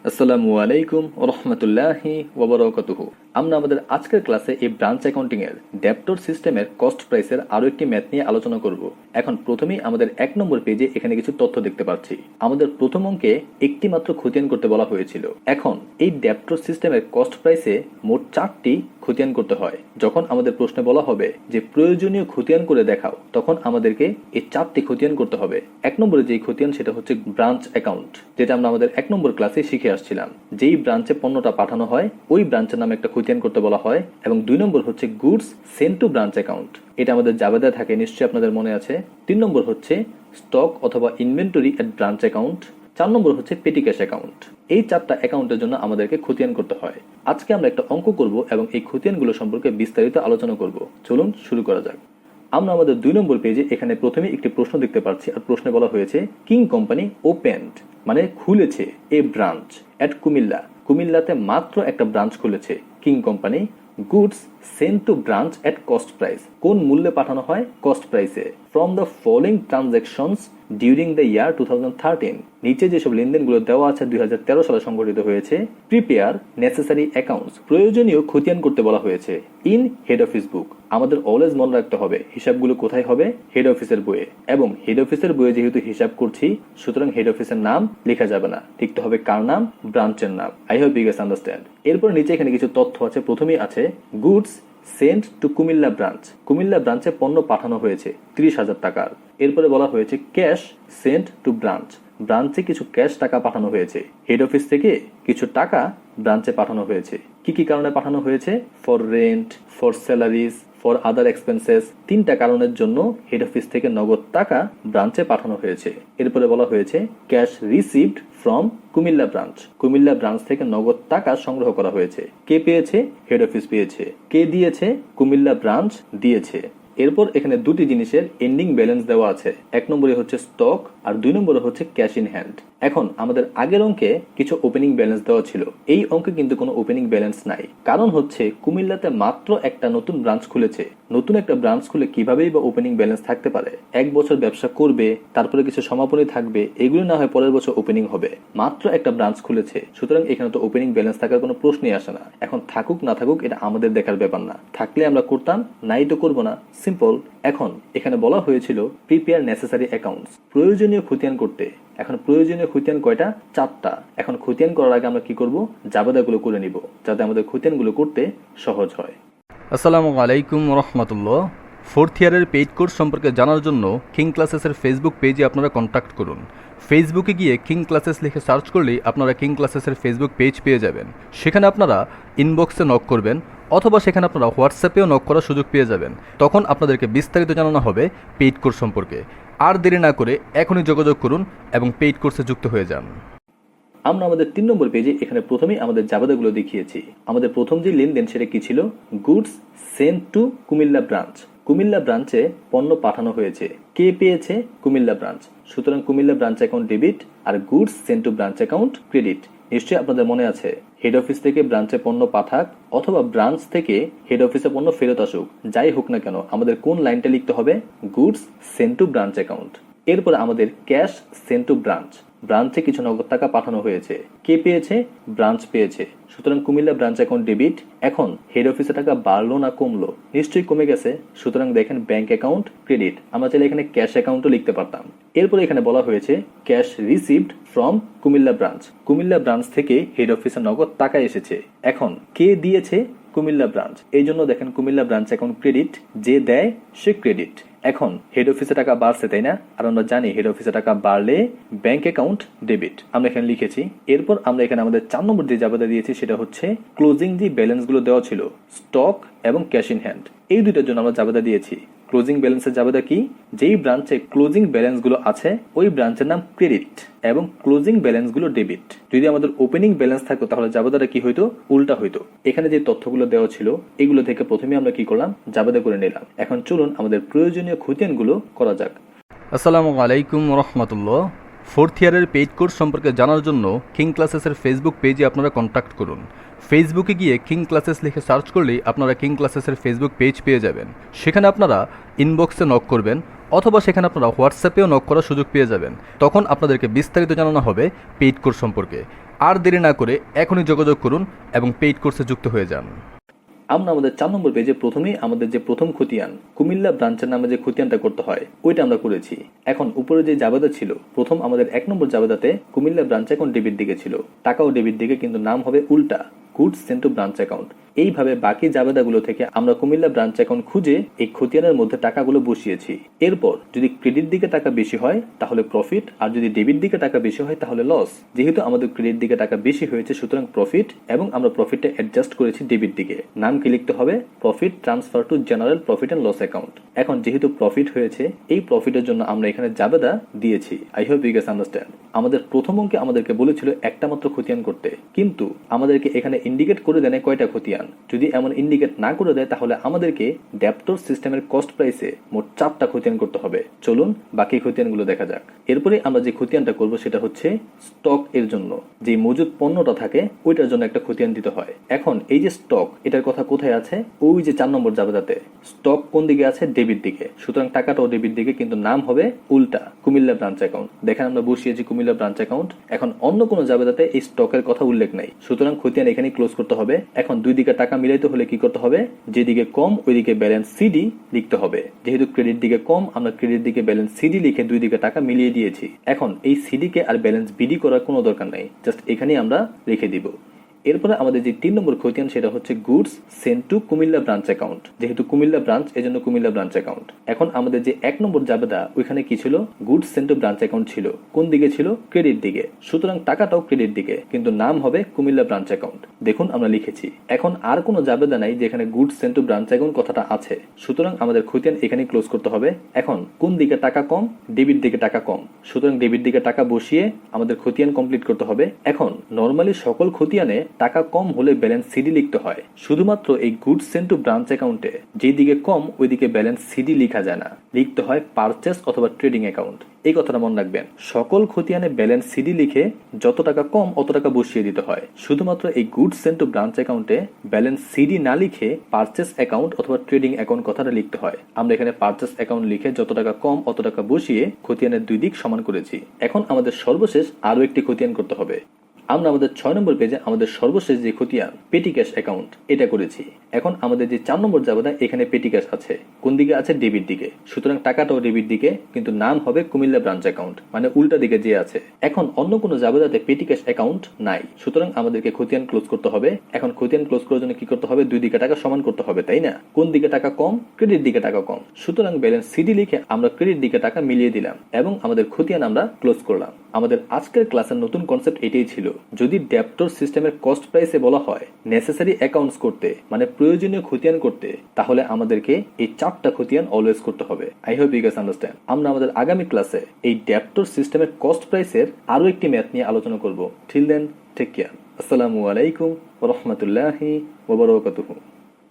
আসসালামু আলাইকুম রহমতুল্লাহি ওয়াবারাকাতুহু। আমরা আমাদের আজকের ক্লাসে এই ব্রাঞ্চ অ্যাকাউন্টিং এর ডেপ্টর সিস্টেমের কস্ট প্রাইসের আরো একটি ম্যাথ নিয়ে আলোচনা করব। এখন প্রথমেই আমাদের 1 নম্বর পেজে এখানে কিছু তথ্য দেখতে পাচ্ছি। আমাদের প্রথম অঙ্কে একটি মাত্র খতিয়ান করতে বলা হয়েছিল। এখন এই ডেপ্টর সিস্টেমের কস্ট প্রাইসে মোট 4টি খতিয়ান করতে হয়। যখন আমাদের প্রশ্নে বলা হবে যে প্রয়োজনীয় খতিয়ান করে দেখাও, তখন আমাদেরকে এই 4টি খতিয়ান করতে হবে। 1 নম্বরে যেই খতিয়ান সেটা হচ্ছে ব্রাঞ্চ অ্যাকাউন্ট, যেটা আমরা আমাদের 1 নম্বর ক্লাসে শিখে আসছিলাম। যেই ব্রাঞ্চে পণ্যটা পাঠানো হয় ওই ব্রাঞ্চের নামে একটা খতিয়ান করতে বলা হয়। এবং 2 নম্বর হচ্ছে goods sent to branch account, এটা আমাদের জাবেদায় থাকে, নিশ্চয়ই আপনাদের মনে আছে। 3 নম্বর হচ্ছে স্টক অথবা ইনভেন্টরি এট ব্রাঞ্চ অ্যাকাউন্ট। 4 নম্বর হচ্ছে পেটি ক্যাশ অ্যাকাউন্ট। এই 4টা অ্যাকাউন্টের জন্য আমাদেরকে খতিয়ান করতে হয়। আজকে আমরা একটা অঙ্ক করব এবং এই খতিয়ানগুলো সম্পর্কে বিস্তারিত আলোচনা করব। চলুন শুরু করা যাক। আমরা আমাদের 2 নম্বর পেজে এখানে প্রথমে একটি প্রশ্ন দেখতে পাচ্ছি, আর প্রশ্নে বলা হয়েছে কিং কোম্পানি ওপেন্ড, মানে খুলেছে এ ব্রাঞ্চ এট কুমিল্লা। কুমিল্লাতে মাত্র একটা ব্রাঞ্চ খুলেছে king company. Goods sent to branch at cost price, কোন মূল্যে পাঠানো হয়? কস্ট প্রাইসে। From the following transactions during the year 2013, নিচে যেসব লেনদেনগুলো দেওয়া আছে 2013 সালে সংঘটিত হয়েছে। প্রিপেয়ার নেসেসারি অ্যাকাউন্টস, প্রয়োজনীয় খতিয়ান করতে বলা হয়েছে। ইন হেড অফিস বুক, আমাদের অলওয়েজ মনে রাখতে হবে হিসাবগুলো কোথায় হবে? হেড অফিসের বইয়ে। এবং হেড অফিসের বইয়ে যেহেতু হিসাব করছি, সুতরাং হেড অফিসের নাম লেখা যাবে না, লিখতে হবে কার নাম? ব্রাঞ্চের নাম। I hope you guys understand. এরপর নিচে এখানে কিছু তথ্য আছে। প্রথমেই আছে goods sent to Comilla branch, Comilla ব্রাঞ্চে পণ্য পাঠানো হয়েছে 30,000 টাকার। এরপরে বলা হয়েছে ক্যাশ সেন্ট টু ব্রাঞ্চ, ব্রাঞ্চে কিছু ক্যাশ টাকা পাঠানো হয়েছে। হেড অফিস থেকে কিছু টাকা ব্রাঞ্চে পাঠানো হয়েছে। কি কি কারণে পাঠানো হয়েছে? For rent, for salaries, for other expenses. 3টা কারণের জন্য হেড অফিস থেকে নগদ টাকা ব্রাঞ্চে পাঠানো হয়েছে। এরপরে বলা হয়েছে cash received from Comilla branch, Comilla branch থেকে নগদ টাকা সংগ্রহ করা হয়েছে। কে পেয়েছে? হেড অফিস পেয়েছে। কে দিয়েছে? কুমিল্লা ব্রাঞ্চ দিয়েছে। এরপর এখানে দুটি জিনিসের এন্ডিং ব্যালেন্স দেওয়া আছে। 1 নম্বরে হচ্ছে স্টক আর 2 নম্বরে হচ্ছে ক্যাশ ইন হ্যান্ড। এখন আমাদের আগের অঙ্কে কিছু ওপেনিং ব্যালেন্স দেওয়া ছিল, এই অঙ্কে কিন্তু কোনো ওপেনিং ব্যালেন্স নাই। কারণ হচ্ছে কুমিল্লাতে মাত্র একটা নতুন ব্রাঞ্চ খুলেছে। নতুন একটা ব্রাঞ্চ খুলে কিভাবেই বা ওপেনিং ব্যালেন্স থাকতে পারে? 1 বছর ব্যবসা করবে, তারপরে কিছু সমাপনী থাকবে, এগুলো না হয় পরের বছর ওপেনিং হবে। মাত্র একটা ব্রাঞ্চ খুলেছে, সুতরাং এখানে তো ওপেনিং ব্যালেন্স থাকার কোনো প্রশ্নই আসে না। এখন থাকুক না থাকুক এটা আমাদের দেখার ব্যাপার না, থাকলে আমরা করতাম, নাই তো করবো না, সিম্পল। এখন এখানে বলা হয়েছিল প্রিপেয়ার নেসেসারি অ্যাকাউন্টস, প্রয়োজনীয় খতিয়ান করতে। এখন প্রয়োজনীয় খতিয়ান কয়টা? 4টা। এখন খতিয়ান করার আগে আমরা কি করব? জাবেদাগুলো করে নিব, যাতে আমাদের খতিয়ানগুলো করতে সহজ হয়। আসসালামু আলাইকুম রহমতুল্লাহ। 4th ইয়ারের পেইড কোর্স সম্পর্কে জানার জন্য কিং ক্লাসেসের ফেসবুক পেজে আপনারা কন্ট্যাক্ট করুন। ফেসবুকে গিয়ে কিং ক্লাসেস লিখে সার্চ করলেই আপনারা কিং ক্লাসেসের ফেসবুক পেজ পেয়ে যাবেন। সেখানে আপনারা ইনবক্সে নক করবেন, অথবা সেখানে আপনারা হোয়াটসঅ্যাপেও নক করার সুযোগ পেয়ে যাবেন। তখন আপনাদেরকে বিস্তারিত জানানো হবে পেইড কোর্স সম্পর্কে। আর দেরি না করে এখনই যোগাযোগ করুন এবং পেইড কোর্সে যুক্ত হয়ে যান। আমরা আমাদের 3 নম্বর পেজে এখানে প্রথমেই আমাদের জাবেদাগুলো দেখিয়েছি। আমাদের প্রথম যে লেনদেন সেটা কি ছিল? Goods sent to Comilla branch, Comilla ব্রাঞ্চে পণ্য পাঠানো হয়েছে। কে পেয়েছে? কুমিল্লা ব্রাঞ্চ। সুতরাং কুমিল্লা ব্রাঞ্চ অ্যাকাউন্ট ডেবিট আর goods sent to branch account credit. নিশ্চয়ই আপনাদের মনে আছে, হেড অফিস থেকে ব্রাঞ্চে পণ্য পাঠাক অথবা ব্রাঞ্চ থেকে হেড অফিসে পণ্য ফেরত আসুক, যাই হোক না কেন আমাদের কোন লাইনটা লিখতে হবে? Goods sent to branch account. এরপর আমাদের ক্যাশ সেন্ট টু ব্রাঞ্চ, ব্রাঞ্চে কিছু নগদ টাকা পাঠানো হয়েছে। কে পেয়েছে? ব্রাঞ্চ পেয়েছে। সুতরাং কুমিল্লা ব্রাঞ্চ অ্যাকাউন্ট ডেবিট। এখন হেড অফিসে টাকা বাড়লো না কমলো? নিশ্চয়ই কমে গেছে। সুতরাং দেখেন ব্যাংক অ্যাকাউন্ট ক্রেডিট। আমরা চাইলে এখানে ক্যাশ অ্যাকাউন্টও লিখতে পারতাম। এরপরে এখানে বলা হয়েছে cash received from Comilla branch, Comilla branch থেকে হেড অফিসে নগদ টাকা এসেছে। এখন কে দিয়েছে? কুমিল্লা ব্রাঞ্চ। এই জন্য দেখেন কুমিল্লা ব্রাঞ্চ অ্যাকাউন্ট ক্রেডিট, যে দেয় সে ক্রেডিট। এখন হেড অফিসে টাকা বাড়ছে, তাই না? আর আমরা জানি হেড অফিসে টাকা বাড়লে ব্যাংক অ্যাকাউন্ট ডেবিট, আমরা এখানে লিখেছি। এরপর আমরা এখানে আমাদের 4 নম্বর যে জাবেদা দিয়েছি সেটা হচ্ছে ক্লোজিং যে ব্যালেন্স গুলো দেওয়া ছিল, স্টক এবং ক্যাশ ইন হ্যান্ড, এই দুইটার জন্য আমরা জাবেদা দিয়েছি। ক্লোজিং ব্যালেন্সের জাবেদা কি? যেই ব্রাঞ্চে ক্লোজিং ব্যালেন্স গুলো আছে ওই ব্রাঞ্চের নাম ক্রেডিট এবং ক্লোজিং ব্যালেন্স গুলো ডেবিট। যদি আমাদের ওপেনিং ব্যালেন্স থাকতো তাহলে জাবেদাটা কি হইতো? উল্টা হইতো। এখানে যে তথ্যগুলো দেওয়া ছিল এগুলো থেকে প্রথমে আমরা কি করলাম? জাবেদা করে নিলাম। এখন চলুন আমাদের প্রয়োজনীয় খতিয়ানগুলো করা যাক। আসসালামু আলাইকুম রহমতুল্লাহ। 4th ইয়ারের পেইড কোর্স সম্পর্কে জানার জন্য কিং ক্লাসেসের ফেসবুক পেজে আপনারা কন্ট্যাক্ট করুন। ফেসবুকে গিয়ে কিং ক্লাসেস লিখে সার্চ করলেই আপনারা কিং ক্লাসেসের ফেসবুক পেজ পেয়ে যাবেন। সেখানে আপনারা ইনবক্সে নক করবেন, অথবা সেখানে আপনারা হোয়াটসঅ্যাপেও নক করার সুযোগ পেয়ে যাবেন। তখন আপনাদেরকে বিস্তারিত জানানো হবে পেইড কোর্স সম্পর্কে। আর দেরি না করে এখনই যোগাযোগ করুন এবং পেইড কোর্সে যুক্ত হয়ে যান। আমরা আমাদের 4 নম্বর পেজে প্রথমেই আমাদের যে প্রথম খতিয়ান কুমিল্লা ব্রাঞ্চের নামে যে খতিয়ানটা করতে হয় ওইটা আমরা করেছি। এখন উপরে যে জাবেদা ছিল, প্রথম আমাদের 1 নম্বর জাবেদাতে কুমিল্লা ব্রাঞ্চ অ্যাকাউন্ট ডেবিট দিকে ছিল, টাকাও ডেবিট দিকে, কিন্তু নাম হবে উল্টা goods sent to branch account. এইভাবে বাকি জাবেদাগুলো থেকে আমরা কুমিল্লা ব্রাঞ্চ অ্যাকাউন্ট খুঁজে এই খতিয়ানের মধ্যে টাকাগুলো বসিয়েছি। এরপর যদি ক্রেডিট দিকে টাকা বেশি হয় তাহলে প্রফিট, আর যদি ডেবিট দিকে টাকা বেশি হয় তাহলে লস। যেহেতু আমাদের ক্রেডিট দিকে টাকা বেশি হয়েছে সুতরাং প্রফিট, এবং আমরা প্রফিটটা অ্যাডজাস্ট করেছি ডেবিট দিকে। নাম কি লিখতে হবে? Profit transfer to general profit and loss account. এখন যেহেতু প্রফিট হয়েছে, এই প্রফিটের জন্য আমরা এখানে জাবেদা দিয়েছি। I hope you guys understand. আমাদের প্রথম অঙ্কে আমাদেরকে বলেছিল একটা মাত্র খতিয়ান করতে, কিন্তু আমাদেরকে এখানে ইন্ডিকেট করে দেয় কয়টা খতিয়ান। যদি এমন ইন্ডিকেট না করে দেয় তাহলে আমাদেরকে ডেপ্টর সিস্টেমের কস্ট প্রাইসে মোট 4টা খতিয়ান করতে হবে। চলুন বাকি খতিয়ানগুলো দেখা যাক। এরপরে আমরা যে খতিয়ানটা করব সেটা হচ্ছে স্টক এর জন্য যে মজুদ পণ্যটা থাকে ওইটার জন্য একটা খতিয়ান দিতে হয়। এখন এই যে স্টক, এটার কথা কোথায় আছে? ওই যে 4 নম্বর জাবেদাতে। স্টক কোন দিকে আছে? ডেবিট দিকে, সুতরাং টাকাটাও ডেবিট দিকে, কিন্তু নাম হবে উল্টা কুমিল্লা ব্রাঞ্চ অ্যাকাউন্ট। দেখেন আমরা বসিয়েছি কুমিল্লা ব্রাঞ্চ অ্যাকাউন্ট। এখন অন্য কোনো জাবেদাতে এই স্টকের কথা উল্লেখ নাই, সুতরাং খতিয়ান এখানে ক্লোজ করতে হবে। এখন দুই দিকে টাকা মিলাইতে হলে কি করতে হবে? যেদিকে কম ওইদিকে ব্যালেন্স সিডি লিখতে হবে। যেহেতু ক্রেডিট দিকে কম, আমরা ক্রেডিট দিকে ব্যালেন্স সিডি লিখে দুই দিকে টাকা মিলিয়ে দিয়েছি। এখন এই সিডি কে আর ব্যালেন্স বিডি করার কোনো দরকার নাই, জাস্ট এখানেই আমরা রেখে দিব। এরপরে আমাদের যে 3 নম্বর খতিয়ান সেটা হচ্ছে goods sent to Comilla branch account. যেহেতু কুমিল্লা ব্রাঞ্চ এজন্য কুমিল্লা ব্রাঞ্চ অ্যাকাউন্ট। এখন আমাদের যে 1 নম্বর জাবেদা ওইখানে কি ছিল? Goods sent to branch account ছিল। কোন দিকে ছিল? ক্রেডিট দিকে, সুতরাং টাকাটাও ক্রেডিট দিকে, কিন্তু নাম হবে কুমিল্লা ব্রাঞ্চ অ্যাকাউন্ট। দেখুন আমরা লিখেছি। এখন আর কোনো জাবেদা নাই যেখানে goods sent to branch account কথাটা আছে, সুতরাং আমাদের খতিয়ান এখানে ক্লোজ করতে হবে। এখন কোন দিকে টাকা কম? ডেবিট দিকে টাকা কম, সুতরাং ডেবিট দিকে টাকা বসিয়ে আমাদের খতিয়ান কমপ্লিট করতে হবে। এখন নরমালি সকল খতিয়ানে টাকা কম হলে ব্যালেন্স সিডি লিখতে হয়, শুধুমাত্র এই গুডস সেন্ট টু ব্রাঞ্চ অ্যাকাউন্টে যেদিকে কম ওইদিকে ব্যালেন্স সিডি লেখা যায় না, লিখতে হয় পারচেস অথবা ট্রেডিং অ্যাকাউন্ট। এই কথাটা মনে রাখবেন। সকল খতিয়ানে ব্যালেন্স সিডি লিখে যত টাকা কম অত টাকা বসিয়ে দিতে হয়। শুধুমাত্র এই গুডস সেন্ট টু ব্রাঞ্চ অ্যাকাউন্টে ব্যালেন্স সিডি না লিখে পারচেস অ্যাকাউন্ট অথবা ট্রেডিং অ্যাকাউন্ট কথাটা লিখতে হয়। আমরা এখানে পারচেস অ্যাকাউন্ট লিখে যত টাকা কম অত টাকা বসিয়ে খতিয়ানের দুই দিক সমান করেছি। এখন আমাদের সর্বশেষ আরো একটি খতিয়ান করতে হবে। আমরা আমাদের 6 নম্বর পেজে আমাদের সর্বশেষ যে খতিয়ান পেটি ক্যাশ অ্যাকাউন্ট এটা করেছি। এখন আমাদের যে 4 নম্বর জাবেদা এখানে পেটি ক্যাশ আছে, কোন দিকে আছে? ডেবিট দিকে, সুতরাং টাকাটাও ডেবিট দিকে, কিন্তু নাম হবে কুমিল্লা ব্রাঞ্চ অ্যাকাউন্ট, মানে উল্টা দিকে যে আছে। এখন অন্য কোনো জাবেদাতে পেটি ক্যাশ অ্যাকাউন্ট নাই, সুতরাং আমাদেরকে খতিয়ান ক্লোজ করতে হবে। এখন খতিয়ান ক্লোজ করার জন্য কি করতে হবে? দুই দিকে টাকা সমান করতে হবে, তাই না? কোন দিকে টাকা কম? ক্রেডিট দিকে টাকা কম, সুতরাং ব্যালেন্স সিডি লিখে আমরা ক্রেডিট দিকে টাকা মিলিয়ে দিলাম এবং আমাদের খতিয়ান আমরা ক্লোজ করলাম। আমাদের আজকের ক্লাসের নতুন কনসেপ্ট এটাই ছিল। যদি ডেপ্টর সিস্টেমের কস্ট প্রাইসে বলা হয় নেসেসারি অ্যাকাউন্টস করতে, মানে প্রয়োজনীয় খতিয়ান করতে, তাহলে আমাদেরকে এই 4টা খতিয়ান অলওয়েজ করতে হবে। I hope you guys understand. আমরা আমাদের আগামী ক্লাসে এই ডেপ্টর সিস্টেমের কস্ট প্রাইসের আরো একটি ম্যাথ নিয়ে আলোচনা করব। Till then take care. আসসালামু আলাইকুম ওয়া রাহমাতুল্লাহি ওয়া বারাকাতুহু।